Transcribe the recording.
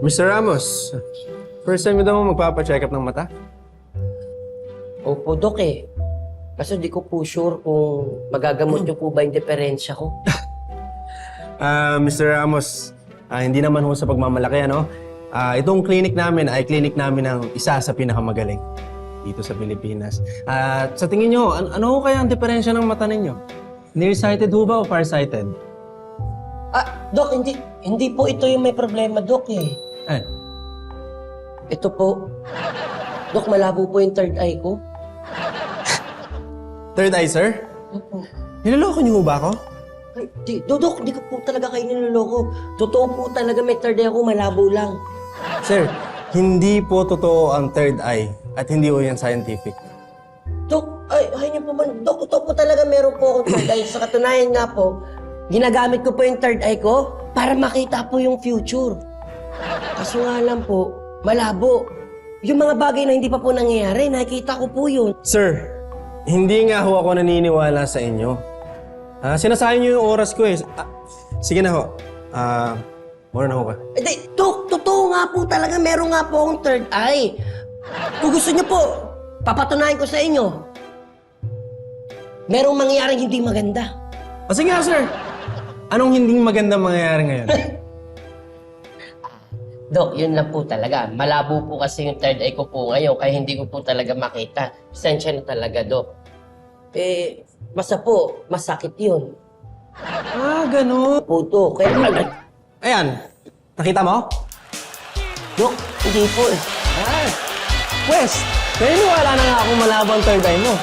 Mr. Ramos, first time mo daw magpapa-check up ng mata? Opo, Dok eh. Kaso di ko po sure kung magagamot niyo po ba yung diferensya ko. Mr. Ramos, hindi naman ho sa pagmamalaki, ano? Itong clinic namin ay clinic namin ng isa sa pinakamagaling dito sa Pilipinas. At sa tingin nyo, ano ho kaya ang diferensya ng mata ninyo? Nearsighted ho ba o farsighted? Dok, hindi po ito yung may problema, Dok eh. Eh, Ito po. Dok, malabo po yung third eye ko. third eye, sir? Opo. Niloloko niyo ho ba ako? Ay, Dok, di ko po talaga kayo niloloko. Totoo po talaga may third eye ako, malabo lang. Sir, hindi po totoo ang third eye at hindi ho yan scientific. Dok, ay niyo po man. Dok, totoo po talaga meron po akong third eye. Sa katunayan nga po, ginagamit ko po yung third eye ko para makita po yung future. Kaso nga lang po, malabo. Yung mga bagay na hindi pa po nangyayari, nakikita ko po yun. Sir, hindi nga ho ako naniniwala sa inyo. Sinasayang niyo yung oras ko eh. Sige na ho. Mura na ho ka. Dok, totoo nga po talaga, meron nga po akong third eye. Kung gusto niyo po, papatunayan ko sa inyo. Merong mangyayaring hindi maganda. Sige nga, sir. Anong hindi magandang mangyayari ngayon? Dok, yun lang po talaga. Malabo po kasi yung third eye ko po ngayon, kaya hindi ko po talaga makita. Pasensya na talaga, Dok. Basta po, masakit yun. Ganun. Po, Dok. Kaya Ayan. Nakita mo? Dok, hindi po eh. Pwes, naniniwala na nga akong malabo ang third eye mo.